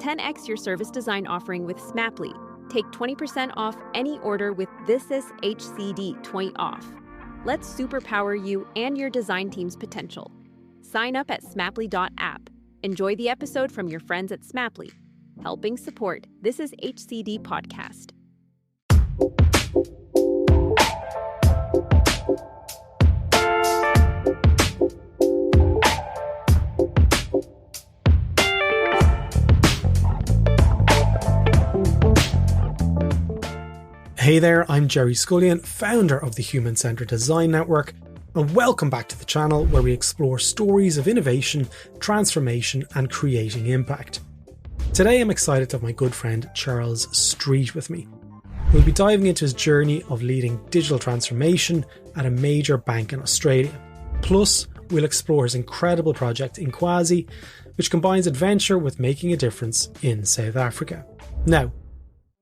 10x your service design offering with Smaply. Take 20% off any order with This Is HCD 20 off. Let's superpower you and your design team's potential. Sign up at smaply.app. Enjoy the episode from your friends at Smaply, helping support This Is HCD podcast. Hey there, I'm Jerry Scullion, founder of the Human-Centered Design Network, and welcome back to the channel where we explore stories of innovation, transformation, and creating impact. Today I'm excited to have my good friend Charles Street with me. We'll be diving into his journey of leading digital transformation at a major bank in Australia. Plus, we'll explore his incredible project Inkwazi, which combines adventure with making a difference in South Africa. Now,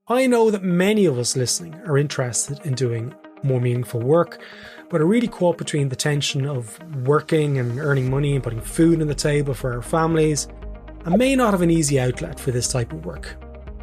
I know that many of us listening are interested in doing more meaningful work, but are really caught between the tension of working and earning money and putting food on the table for our families, and may not have an easy outlet for this type of work.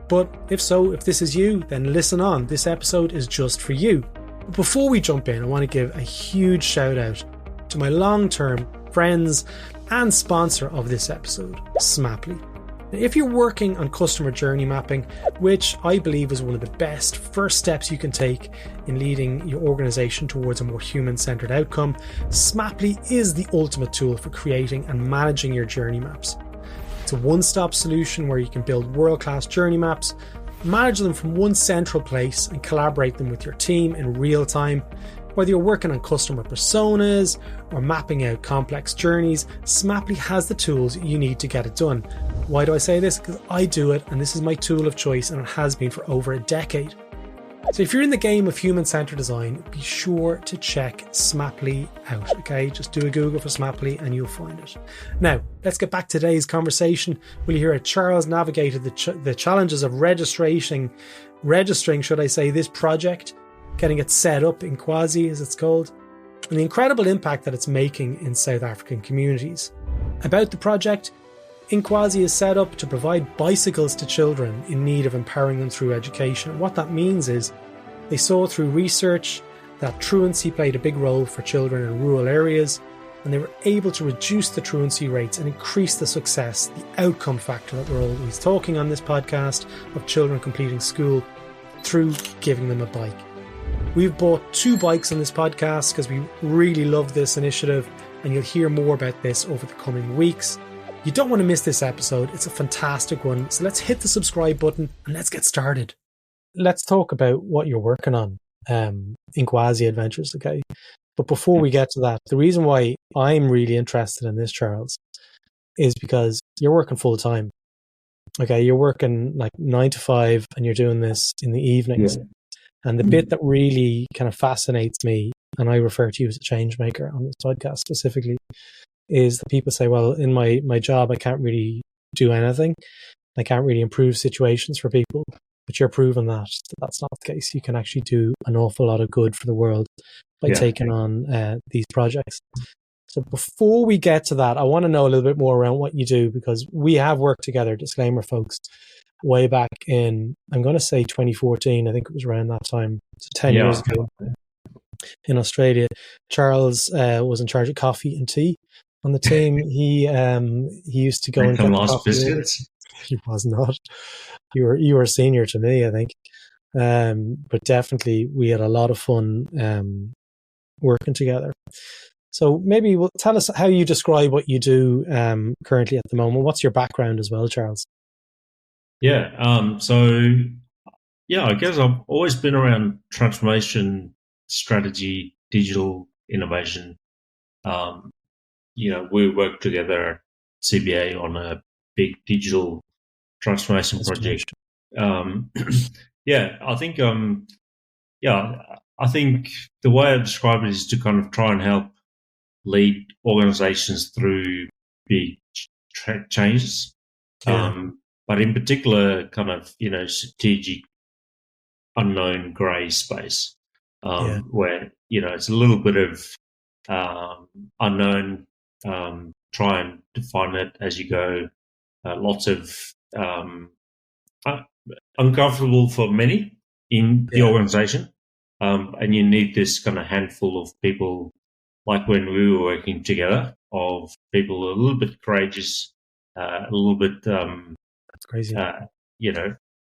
But if this is you, then listen on. This episode is just for you. But before we jump in, I want to give a huge shout out to my long-term friends and sponsor of this episode, Smaply. If you're working on customer journey mapping, which I believe is one of the best first steps you can take in leading your organization towards a more human-centered outcome, Smaply is the ultimate tool for creating and managing your journey maps. It's a one-stop solution where you can build world-class journey maps, manage them from one central place, and collaborate them with your team in real time. Whether you're working on customer personas or mapping out complex journeys, Smaply has the tools you need to get it done. Why do I say this? Because I do it, and this is my tool of choice, and it has been for over a decade. So if you're in the game of human-centered design, be sure to check Smaply out, okay? Just do a Google for Smaply and you'll find it. Now, let's get back to today's conversation. We'll hear how Charles navigated the challenges of registering, this project, getting it set up, Inkwazi as it's called, and the incredible impact that it's making in South African communities. About the project, Inkwazi is set up to provide bicycles to children in need of empowering them through education. What that means is they saw through research that truancy played a big role for children in rural areas, and they were able to reduce the truancy rates and increase the success, the outcome factor that we're always talking on this podcast of children completing school through giving them a bike. We've bought 2 bikes on this podcast because we really love this initiative, and you'll hear more about this over the coming weeks. You don't want to miss this episode. It's a fantastic one. So let's hit the subscribe button and let's get started. Let's talk about what you're working on, Inkwazi Adventures, okay? But before we get to that, the reason why I'm really interested in this, Charles, is because you're working full time. Okay, you're working like 9 to 5 and you're doing this in the evenings. Yeah. And the bit that really kind of fascinates me, and I refer to you as a change maker on this podcast specifically, is that people say, well, in my job, I can't really do anything. I can't really improve situations for people. But you're proving that that's not the case. You can actually do an awful lot of good for the world by taking on these projects. So before we get to that, I want to know a little bit more around what you do, because we have worked together, disclaimer folks, way back in, I'm going to say 2014. I think it was around that time. So 10 years ago in Australia. Charles was in charge of coffee and tea on the team. He used to go and get coffee. Biscuits. He was not. You were senior to me, I think. But definitely we had a lot of fun working together. So maybe tell us how you describe what you do currently at the moment. What's your background as well, Charles? I guess I've always been around transformation, strategy, digital innovation. We worked together at CBA on a big digital transformation project. I think the way I describe it is to kind of try and help lead organizations through big changes. But in particular, kind of, strategic, unknown grey space, where, it's a little bit of unknown, try and define it as you go, lots of um, uncomfortable for many in the organization. And you need this kind of handful of people, like when we were working together, of people a little bit courageous, a little bit, That's crazy.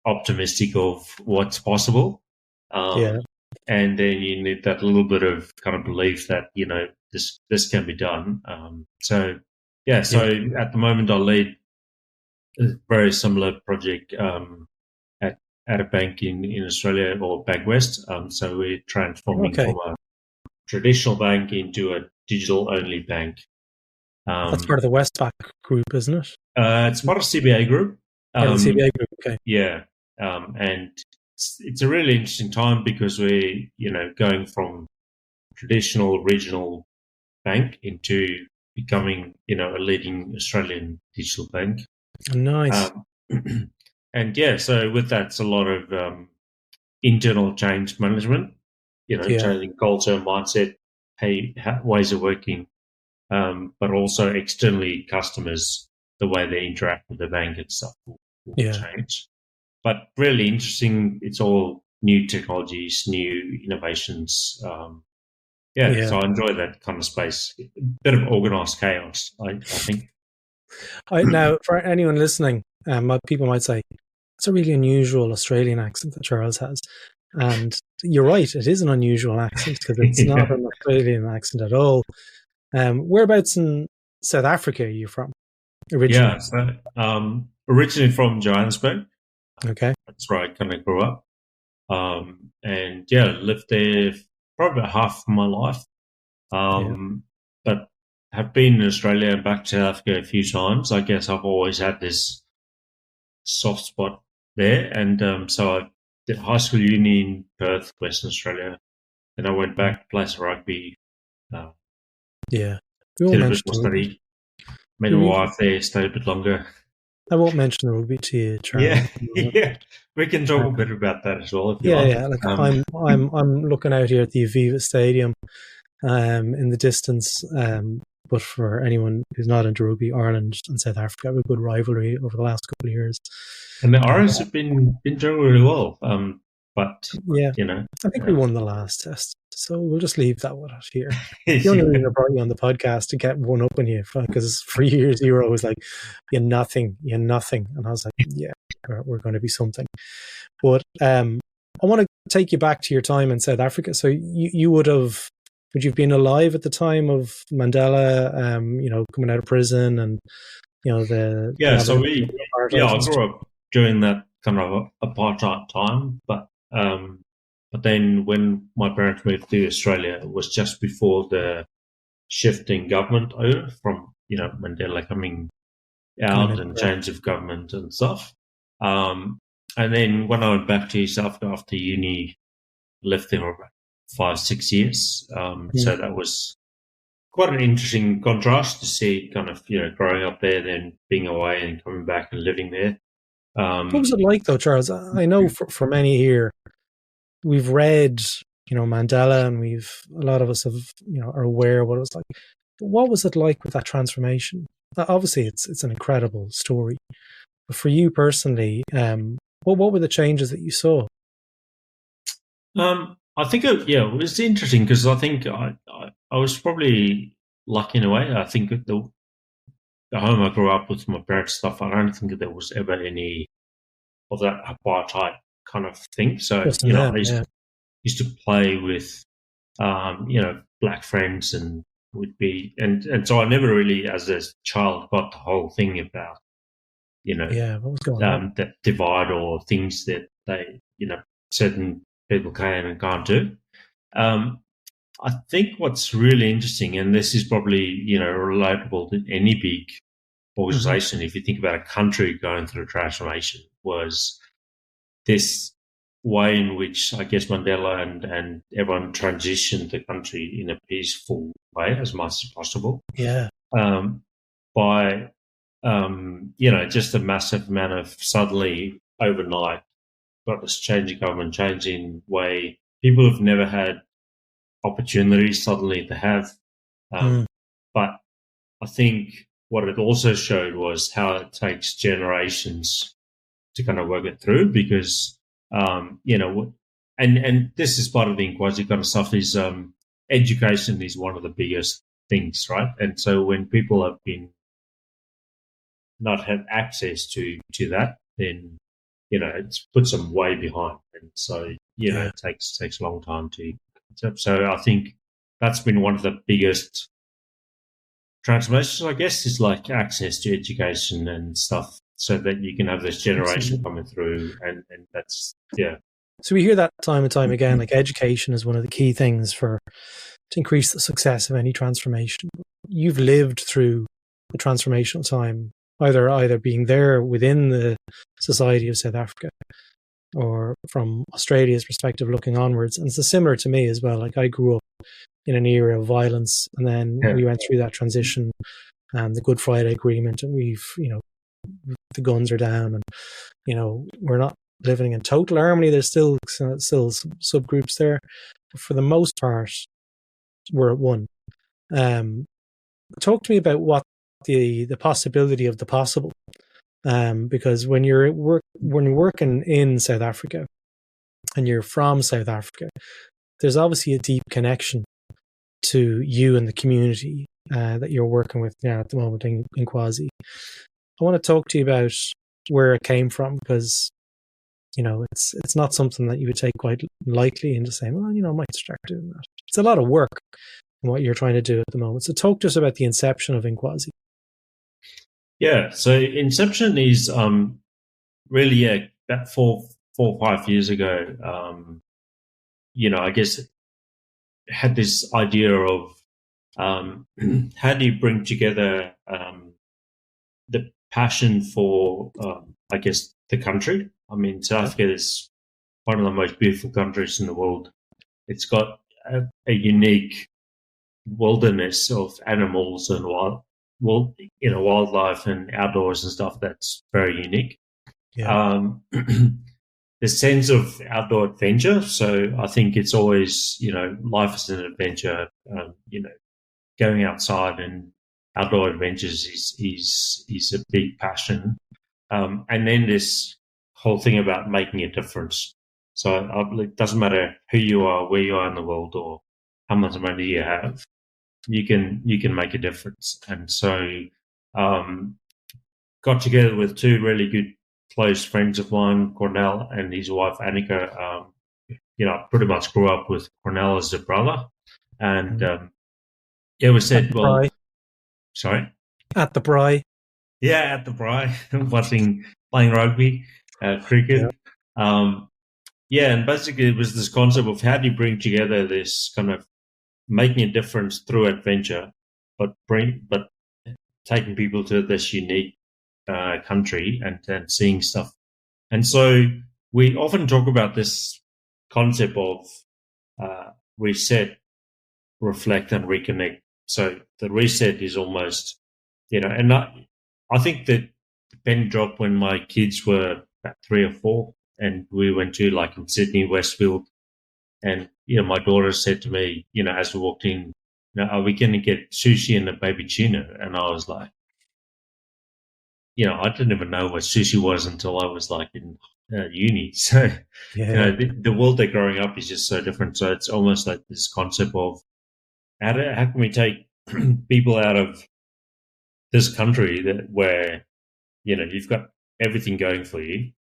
Optimistic of what's possible. And then you need that little bit of kind of belief that, this can be done. So at the moment I lead a very similar project at a bank in Australia, or Bank West. So we're transforming from a traditional bank into a digital-only bank. That's part of the Westpac group, isn't it? It's part of CBA group. Part of the CBA group, okay. Yeah. And it's a really interesting time because we're, going from traditional regional bank into becoming, a leading Australian digital bank. Nice. And so with that, it's a lot of internal change management, changing culture, mindset, ways of working, but also externally customers, the way they interact with the bank and stuff will change. But really interesting. It's all new technologies, new innovations. So I enjoy that kind of space. A bit of organized chaos, I think. Now, for anyone listening, people might say, it's a really unusual Australian accent that Charles has. And you're right, it is an unusual accent because it's not an Australian accent at all. Whereabouts in South Africa are you from originally? Yeah, so, originally from Johannesburg. Okay. That's where I kind of grew up. And lived there probably about half of my life. But have been in Australia and back to South Africa a few times. I guess I've always had this soft spot there. And so I did high school, uni in Perth, Western Australia. Then I went back to play some rugby. We all did a bit mentioned more study. Met my wife there, stayed a bit longer. I won't mention the rugby to you, Charles. Yeah. We can talk a bit about that as well if you like. Yeah. Like I'm looking out here at the Aviva Stadium, in the distance. But for anyone who's not into rugby, Ireland and South Africa have a good rivalry over the last couple of years. And the Irish have been doing really well. But I think we won the last test, so we'll just leave that one out here. The only reason I brought you on the podcast to get one up on you, because for years you were always like, you're nothing, and I was like, yeah, we're going to be something. But I want to take you back to your time in South Africa. So would you have been alive at the time of Mandela, coming out of prison and I grew up during that kind of apartheid time, but then when my parents moved to Australia, it was just before the shift in government over from, Mandela coming out and change of government and stuff. And then when I went back to South Africa after uni, lived there for about 5-6 years. So that was quite an interesting contrast to see kind of, growing up there, then being away and coming back and living there. What was it like though, Charles? I know for many here, we've read, Mandela, and a lot of us are aware of what it was like. But what was it like with that transformation? Obviously, it's an incredible story. But for you personally, what were the changes that you saw? I think it was interesting because I think I was probably lucky in a way. I think the home I grew up with, my parents' stuff, I don't think that there was ever any of that apartheid kind of thing. So, I used to play with, black friends, and would be, and so I never really, as a child, got the whole thing about, what was going on? That divide or things that they, certain people can and can't do. I think what's really interesting, and this is probably, relatable to any big organization, if you think about a country going through a transformation, was this way in which I guess Mandela and everyone transitioned the country in a peaceful way as much as possible. Yeah. By, just a massive amount of suddenly overnight got this change in government, change in way people have never had opportunities suddenly to have. But I think what it also showed was how it takes generations to kind of work it through, because and this is part of the Inkwazi kind of stuff, is education is one of the biggest things, right? And so when people have been not had access to that, then it puts them way behind, and so it takes a long time to catch up. So I think that's been one of the biggest transformations, I guess, is like access to education and stuff, so that you can have this generation coming through, and that's So we hear that time and time again, like education is one of the key things to increase the success of any transformation. You've lived through a transformational time, either being there within the society of South Africa or from Australia's perspective looking onwards. And it's similar to me as well. Like I grew up in an era of violence, and then we went through that transition and the Good Friday Agreement, and we've, the guns are down, and, we're not living in total harmony. There's still subgroups there. But for the most part, we're at one. Talk to me about what the possibility of the possible, because when you're working in South Africa and you're from South Africa, there's obviously a deep connection to you and the community that you're working with now at the moment in Inkwazi. I want to talk to you about where it came from, because it's not something that you would take quite lightly into saying, well, I might start doing that. It's a lot of work in what you're trying to do at the moment. So talk to us about the inception of Inkwazi. Yeah, so inception is really about 4 or 5 years ago. I guess had this idea of how do you bring together the passion for I guess the country. I mean, South Africa is one of the most beautiful countries in the world. It's got a unique wilderness of animals and wildlife and outdoors and stuff that's very unique. The sense of outdoor adventure. So I think it's always, life is an adventure. Going outside and outdoor adventures is a big passion. And then this whole thing about making a difference. So it doesn't matter who you are, where you are in the world, or how much money you have, you can make a difference. And so got together with two really good close friends of mine, Cornell and his wife Annika. I pretty much grew up with Cornell as a brother, and we said, well, sorry, at the Braai. Yeah, at the Braai, playing rugby, cricket. And basically it was this concept of how do you bring together this kind of making a difference through adventure, but taking people to this unique country and seeing stuff. And so we often talk about this concept of reset, reflect, and reconnect. So the reset is almost, and I think that the penny dropped when my kids were about 3 or 4, and we went to like in Sydney, Westfield, and my daughter said to me, as we walked in, are we going to get sushi and a baby tuna? And I was like, I didn't even know what sushi was until I was like in uni. So, the world they're growing up is just so different. So it's almost like this concept of how can we take people out of this country where, you've got everything going for you,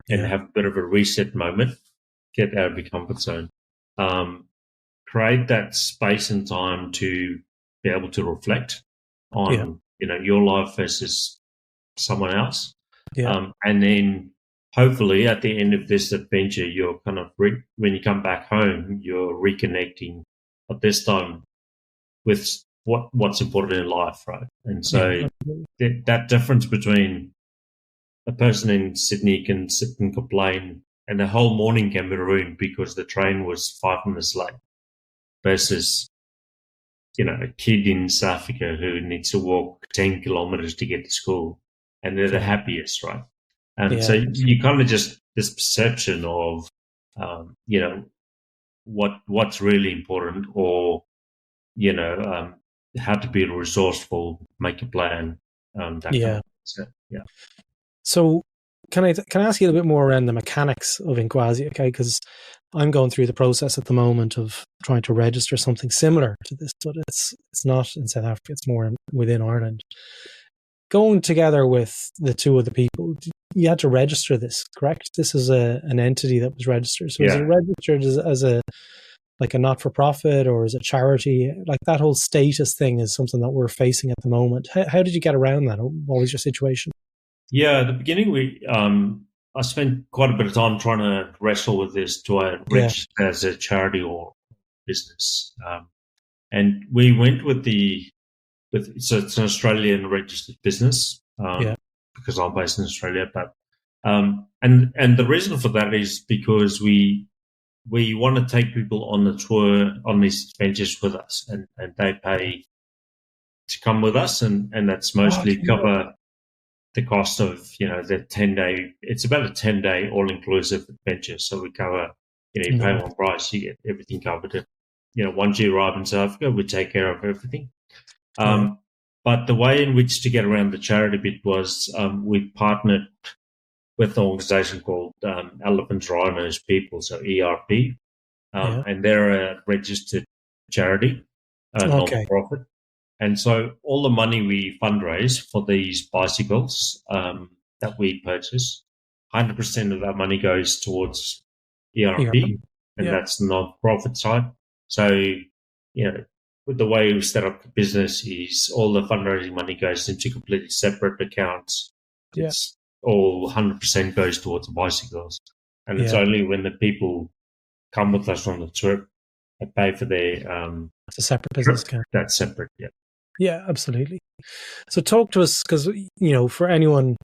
and have a bit of a reset moment, get out of your comfort zone, create that space and time to be able to reflect on, your life versus someone else. And then hopefully at the end of this adventure, you're kind of, when you come back home, you're reconnecting, but this time with what's important in life, right? And so that difference between a person in Sydney can sit and complain and the whole morning can be ruined because the train was 5 minutes late, versus a kid in South Africa who needs to walk 10 kilometers to get to school, and they're the happiest, right? And so you kind of just this perception of what's really important, or how to be resourceful, make a plan, that kind of so, yeah. So can I ask you a little bit more around the mechanics of Inkwazi? Okay, because I'm going through the process at the moment of trying to register something similar to this, but it's not in South Africa. It's more within Ireland. Going together with the two other people, you had to register this, correct? This is an entity that was registered. So is it registered as a like a not-for-profit, or is it charity? Like that whole status thing is something that we're facing at the moment. How did you get around that? What was your situation? Yeah, at the beginning, I spent quite a bit of time trying to wrestle with this. Do I register as a charity or business? And we went with so it's an Australian registered business because I'm based in Australia. But and the reason for that is because we want to take people on the tour on these adventures with us, and they pay to come with us, and that's mostly cover the cost of, the 10-day, it's about a 10-day all-inclusive adventure. So we cover, you pay one price, you get everything covered. Once you arrive in South Africa, we take care of everything. But the way in which to get around the charity bit was we partnered with an organization called Elephants, Rhinos, People, so ERP. And they're a registered charity, non-profit. And so all the money we fundraise for these bicycles that we purchase, 100% of that money goes towards ERP, and that's the non-profit side. So, with the way we set up the business is all the fundraising money goes into completely separate accounts. It's all 100% goes towards the bicycles. And it's only when the people come with us on the trip and pay for their it's a separate business account. That's separate, yeah. Yeah, absolutely. So talk to us, because, for anyone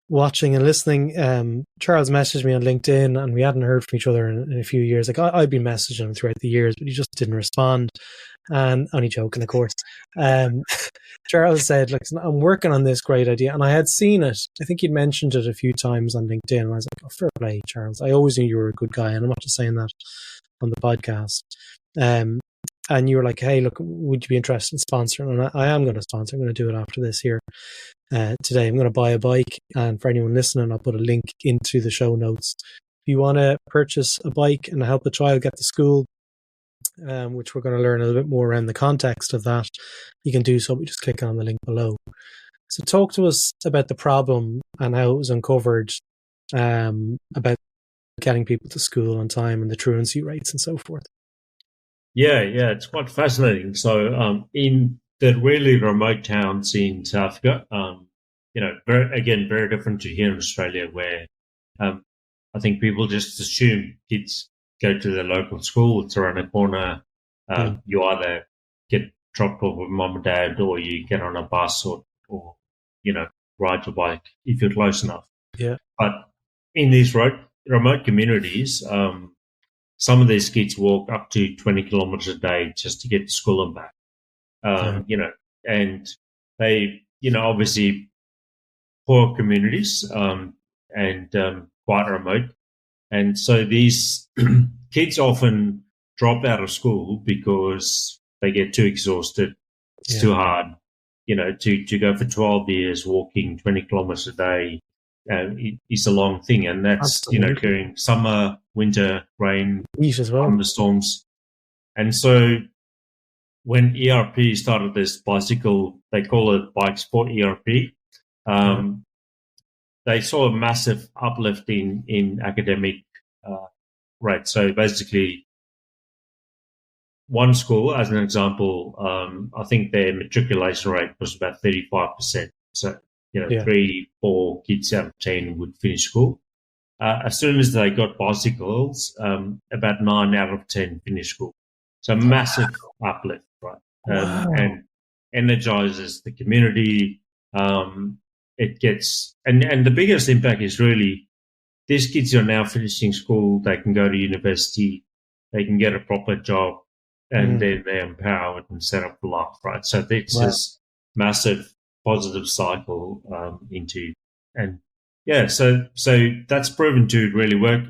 watching and listening, Charles messaged me on LinkedIn, and we hadn't heard from each other in a few years. Like I've been messaging him throughout the years, but he just didn't respond. And only joking, of course. Charles said, "Look, I'm working on this great idea," and I had seen it. I think he'd mentioned it a few times on LinkedIn, and I was like, "Oh, fair play, Charles. I always knew you were a good guy, and I'm not just saying that on the podcast." And you were like, "Hey, look, would you be interested in sponsoring?" And I am going to sponsor. I'm going to do it after this here today. I'm going to buy a bike, and for anyone listening, I'll put a link into the show notes. If you want to purchase a bike and help a child get to school, which we're going to learn a little bit more around the context of that, you can do so. We just click on the link below. So talk to us about the problem and how it was uncovered, about getting people to school on time and the truancy rates and so forth. Yeah, it's quite fascinating. So in the really remote towns in South Africa, very different to here in Australia, where I think people just assume kids go to the local school. It's around the corner. You either get dropped off with mom and dad, or you get on a bus, or ride your bike if you're close enough. Yeah. But in these remote communities, some of these kids walk up to 20 kilometers a day just to get to school and back. And they, obviously poor communities and quite remote. And so these kids often drop out of school because they get too exhausted. It's too hard, to go for 12 years walking 20 kilometers a day. Is a long thing, and that's during summer, winter, rain, heat as well, thunderstorms. And so when ERP started this bicycle, they call it Bikes for ERP. They saw a massive uplift in academic rates. So basically, one school, as an example, I think their matriculation rate was about 35%. So 3-4 kids out of 10 would finish school. As soon as they got bicycles, about 9 out of 10 finished school. So massive uplift, right? And energizes the community. It gets, and the biggest impact is really these kids are now finishing school. They can go to university. They can get a proper job, and then they're empowered and set up for life, right? So it's this massive positive cycle so that's proven to really work.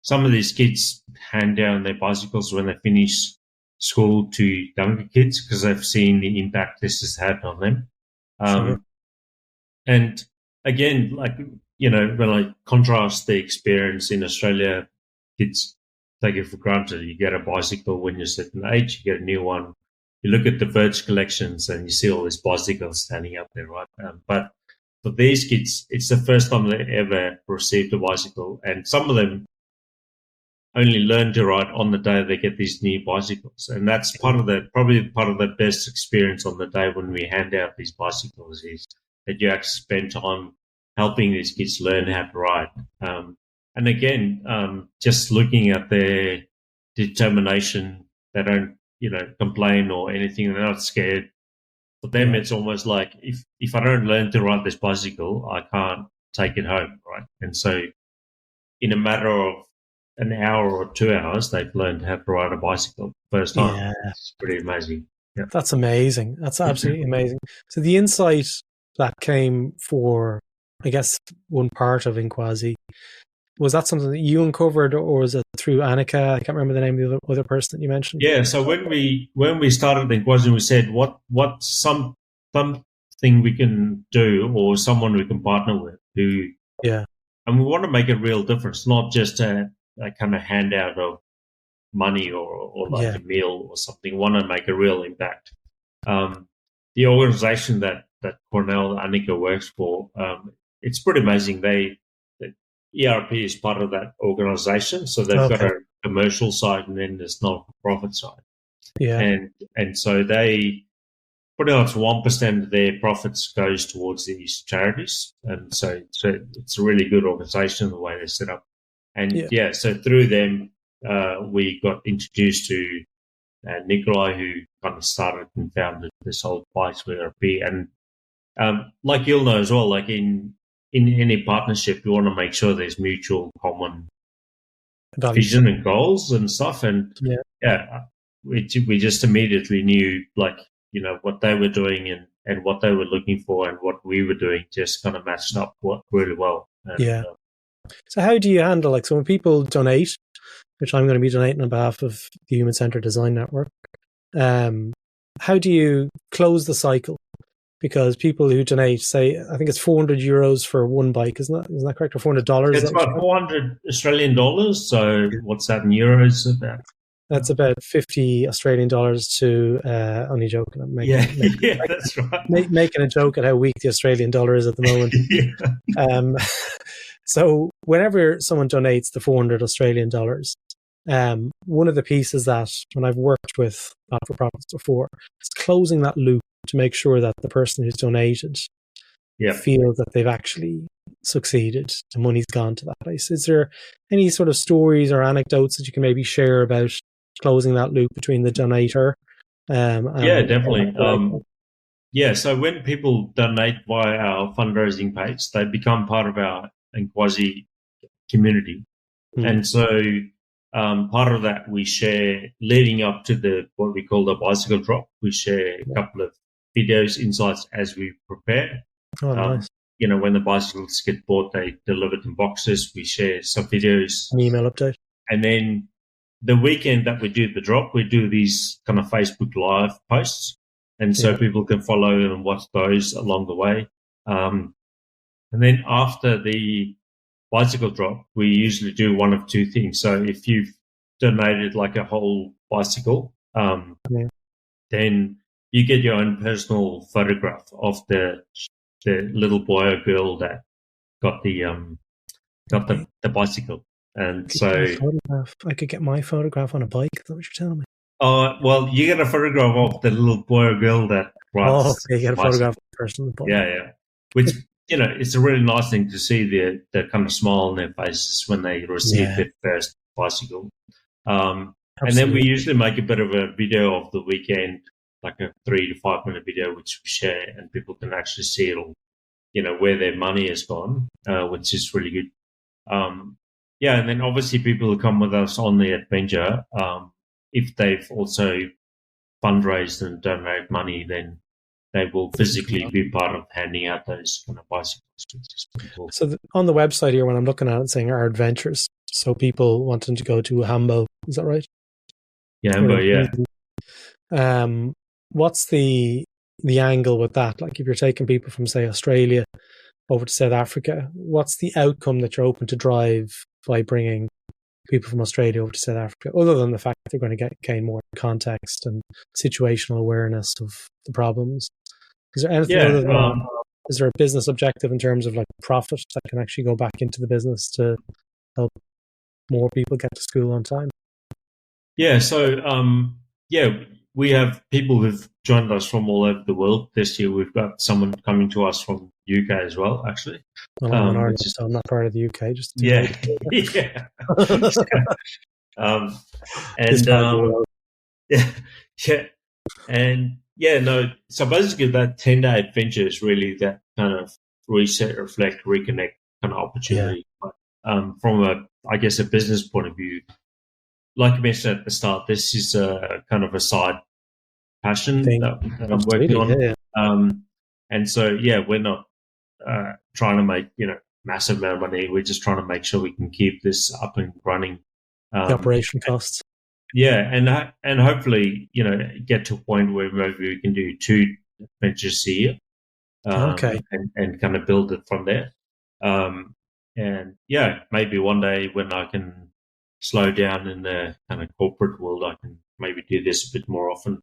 Some of these kids hand down their bicycles when they finish school to younger kids because they've seen the impact this has had on them. Um, And again, like, when I contrast the experience in Australia, kids take it for granted. You get a bicycle when you're a certain age, you get a new one. You look at the Verge collections and you see all these bicycles standing up there, right? But for these kids, it's the first time they ever received a bicycle. And some of them only learn to ride on the day they get these new bicycles. And that's probably part of the best experience on the day when we hand out these bicycles is that you actually spend time helping these kids learn how to ride. And again, just looking at their determination, they don't, complain or anything. They're not scared. For them, it's almost like if I don't learn to ride this bicycle, I can't take it home, right? And so in a matter of an hour or 2 hours, they've learned how to ride a bicycle first time. Yeah. It's pretty amazing. Yeah. That's amazing. That's absolutely amazing. So the insight that came for, I guess, one part of Inkwazi, was that something that you uncovered, or was it through Annika? I can't remember the name of the other person that you mentioned. Yeah. So when we started Inkwazi, we said what's something we can do, or someone we can partner with who. Yeah. And we want to make a real difference, not just a kind of handout of money or like a meal or something. We want to make a real impact. The organization that Cornell Annika works for, it's pretty amazing. The ERP is part of that organization, so they've got a commercial side and then there's not-for-profit side. Yeah, and so they pretty much 1% of their profits goes towards these charities, and so it's a really good organization the way they're set up. And so through them, we got introduced to Nikolai, who kind of started and founded this whole Bikes with ERP. And like you'll know as well, like in any partnership, you want to make sure there's mutual common vision and goals and stuff. And we just immediately knew, like, what they were doing and what they were looking for and what we were doing just kind of matched up really well. And, so how do you handle, like, so when people donate, which I'm going to be donating on behalf of the Human Centered Design Network, how do you close the cycle? Because people who donate, say, I think it's €400 for one bike, isn't that correct? Or $400? It's about 400 Australian dollars. So what's that in euros about? That's about 50 Australian dollars to, only joking. I'm making, that's right. Making a joke at how weak the Australian dollar is at the moment. So whenever someone donates the 400 Australian dollars, one of the pieces that, when I've worked with not-for-profits before, is closing that loop to make sure that the person who's donated feels that they've actually succeeded. The money's gone to that place. Is there any sort of stories or anecdotes that you can maybe share about closing that loop between the donator? Definitely. So when people donate via our fundraising page, they become part of our Inkwazi community. And so part of that we share leading up to what we call the bicycle drop. We share a couple of videos, insights as we prepare. Nice. When the bicycles get bought, they delivered in boxes. We share some videos. An email update. And then the weekend that we do the drop, we do these kind of Facebook Live posts. And so people can follow and watch those along the way. And then after the bicycle drop, we usually do one of two things. So if you've donated like a whole bicycle, then you get your own personal photograph of the little boy or girl that got the bicycle. And so I could get my photograph on a bike. Is that what you're telling me? Well, you get a photograph of the little boy or girl that rides. You get a photograph of the person on the bike. Yeah. Which, it's a really nice thing to see the kind of smile on their faces when they receive their first bicycle. And then we usually make a bit of a video of the weekend, like a 3 to 5 minute video, which we share, and people can actually see it all, where their money has gone, which is really good. And then obviously people who come with us on the adventure, if they've also fundraised and donate money, then they will physically be part of handing out those kind of bicycles. Which is pretty cool. So on the website here, when I'm looking at it, saying our adventures, so people wanting to go to Hambo, is that right? Yeah, Hambo, yeah. What's the the angle with that? Like if you're taking people from, say, Australia over to South Africa, what's the outcome that you're open to drive by bringing people from Australia over to South Africa, other than the fact that they're going to gain more context and situational awareness of the problems? Is there anything other than that? Is there a business objective in terms of like profit that can actually go back into the business to help more people get to school on time? Yeah, so we have people who've joined us from all over the world this year. We've got someone coming to us from the UK as well, actually. Well, I'm in Ireland, so I'm not part of the UK. Just yeah. So basically, that 10-day adventure is really that kind of reset, reflect, reconnect kind of opportunity. Yeah. But, from a business point of view, like I mentioned at the start, this is a kind of a side passion that I'm working on. Yeah. And so, we're not trying to make, massive amount of money. We're just trying to make sure we can keep this up and running. The operation costs. Yeah, and hopefully, get to a point where maybe we can do 2 adventures a year. And kind of build it from there. And maybe one day when I can slow down in the kind of corporate world, I can maybe do this a bit more often.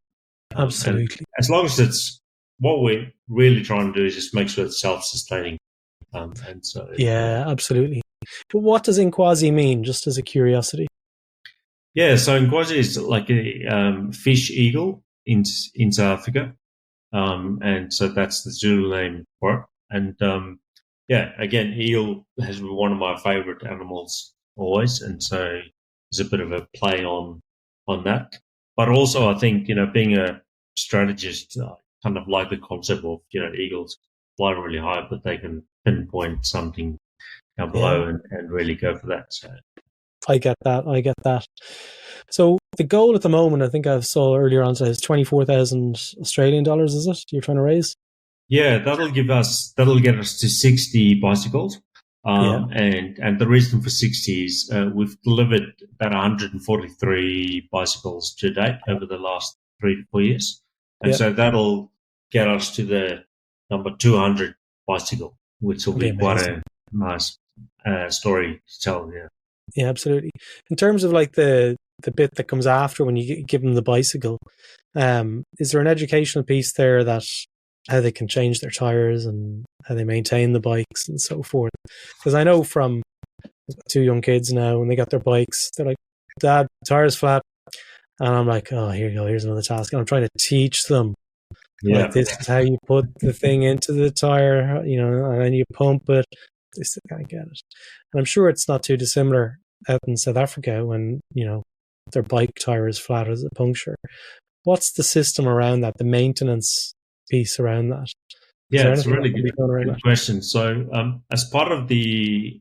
Absolutely. As long as it's what we're really trying to do is just make sure it's self-sustaining. Absolutely. But what does Inkwazi mean, just as a curiosity? Yeah, so Inkwazi is like a fish eagle in South Africa. And so that's the Zulu name for it. And again, eagle has been one of my favorite animals always. And so there's a bit of a play on that. But also, I think, being a strategist, kind of like the concept of, eagles fly really high, but they can pinpoint something down below and really go for that. So I get that. So the goal at the moment, I think I saw earlier on, is 24,000 Australian dollars, is it? You're trying to raise? Yeah, that'll get us to 60 bicycles. And the reason for 60 is we've delivered about 143 bicycles to date over the last 3 to 4 years. And so that'll get us to the number 200 bicycle, which will be quite a nice story to tell. Yeah. Yeah, absolutely. In terms of like the bit that comes after when you give them the bicycle, is there an educational piece there that how they can change their tires and how they maintain the bikes and so forth? Because I know from 2 young kids now, when they got their bikes, they're like, "Dad, tire's flat," and I'm like, "Oh, here you go. Here's another task." And I'm trying to teach them, like, this is how you put the thing into the tire, and then you pump it. They still can't get it, and I'm sure it's not too dissimilar out in South Africa when their bike tire is flat as a puncture. What's the system around that? The maintenance piece around that? Yeah, it's a really good question. So, as part of the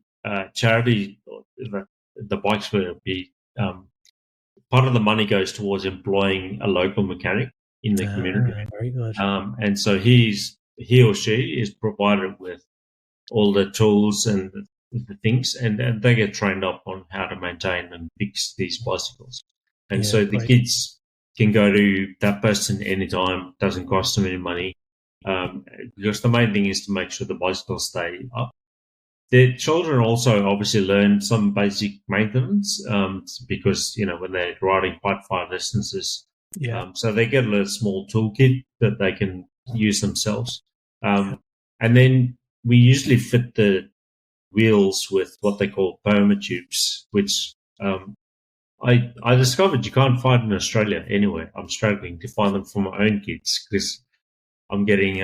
charity, the bikes will be part of the money goes towards employing a local mechanic in the community. Very good. And so he or she is provided with all the tools and the things, and they get trained up on how to maintain and fix these bicycles. And so the kids can go to that person anytime, doesn't cost them any money, because the main thing is to make sure the bicycles stay up. The children also obviously learn some basic maintenance because, when they're riding quite far distances. So they get a small toolkit that they can use themselves. And then we usually fit the wheels with what they call perma tubes, which I discovered you can't find in Australia anywhere. I'm struggling to find them for my own kids because I'm getting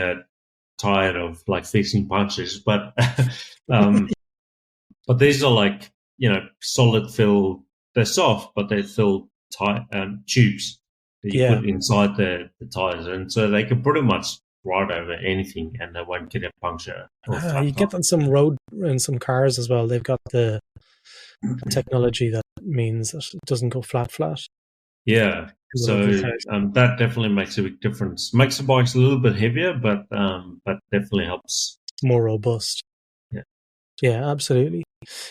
tired of like fixing punctures. But but these are like solid fill. They're soft, but they're filled tubes that you put inside the tires, and so they can pretty much ride over anything and they won't get a puncture. You get on some road in some cars as well. They've got the technology that means that it doesn't go flat. Yeah. So that definitely makes a big difference. Makes the bikes a little bit heavier, but definitely helps. More robust. Yeah. Yeah, absolutely.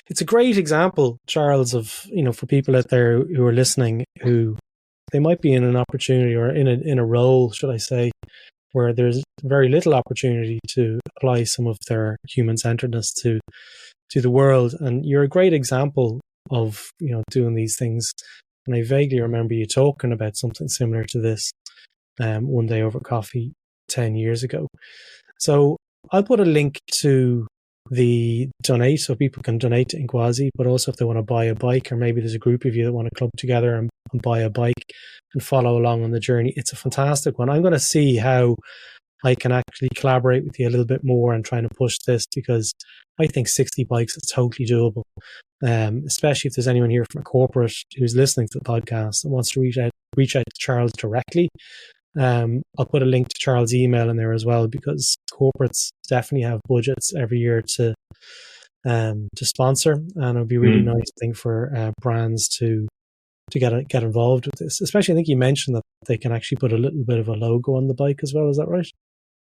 It's a great example, Charles, of, for people out there who are listening, who they might be in an opportunity or in a role, should I say, where there's very little opportunity to apply some of their human-centeredness to the world. And you're a great example of, doing these things. And I vaguely remember you talking about something similar to this one day over coffee 10 years ago. So I'll put a link to the donate so people can donate to Inkwazi, but also if they want to buy a bike, or maybe there's a group of you that want to club together and buy a bike and follow along on the journey. It's a fantastic one. I'm going to see how I can actually collaborate with you a little bit more and trying to push this, because I think 60 bikes is totally doable. Especially if there's anyone here from a corporate who's listening to the podcast and wants to reach out to Charles directly. I'll put a link to Charles' email in there as well, because corporates definitely have budgets every year to sponsor, and it would be a really nice thing for brands to get involved with this. Especially, I think you mentioned that they can actually put a little bit of a logo on the bike as well. Is that right?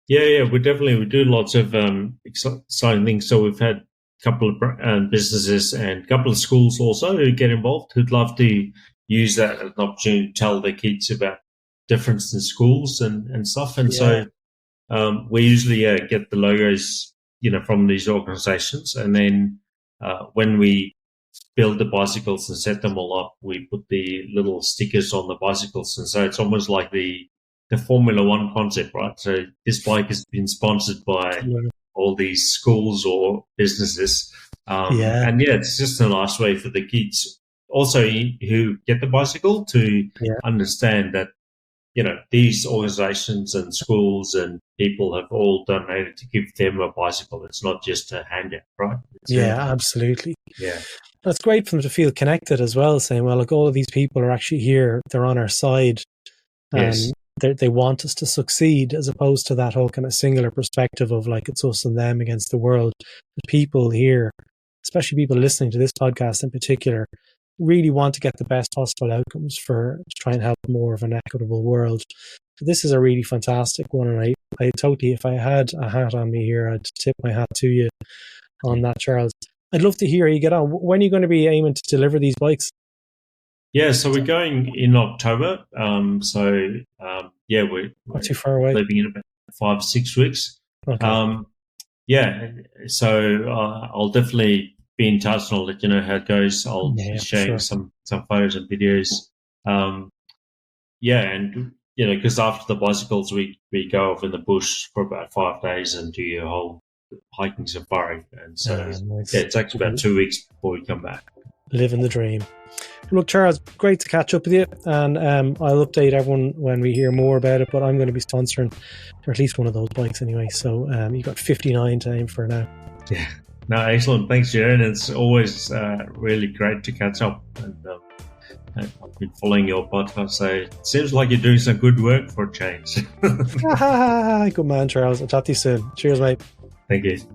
Yeah, we do lots of exciting things. So we've had a couple of businesses and a couple of schools also who get involved, who'd love to use that as an opportunity to tell their kids about difference in schools and stuff. And so we usually get the logos, from these organizations. And then when we build the bicycles and set them all up, we put the little stickers on the bicycles. And so it's almost like the Formula One concept, right? So this bike has been sponsored by all these schools or businesses. And it's just a nice way for the kids also who get the bicycle to understand that, these organizations and schools and people have all donated to give them a bicycle. It's not just a handout, right? Absolutely. Yeah. That's great for them to feel connected as well, saying, well, look, all of these people are actually here. They're on our side. And they want us to succeed, as opposed to that whole kind of singular perspective of like it's us and them against the world. The people here, especially people listening to this podcast in particular, really want to get the best possible outcomes to try and help more of an equitable world. So this is a really fantastic one, and I totally, if I had a hat on me here, I'd tip my hat to you on that, Charles. I'd love to hear how you get on. When are you going to be aiming to deliver these bikes? Yeah, so we're going in October. We're not too far away. Leaving in about 5 or 6 weeks. Okay. So I'll definitely be in touch and I'll let you know how it goes. I'll be sharing some photos and videos. Because after the bicycles, we go off in the bush for about 5 days and do a whole hiking safari. And so it takes about 2 weeks before we come back. Living the dream. Look, Charles, great to catch up with you, and I'll update everyone when we hear more about it, but I'm going to be sponsoring at least one of those bikes anyway, so you've got 59 to aim for now. Yeah. No, excellent. Thanks, Jaron. It's always really great to catch up, and I've been following your podcast, so it seems like you're doing some good work for a change. Good man, Charles. I'll chat to you soon. Cheers, mate. Thank you.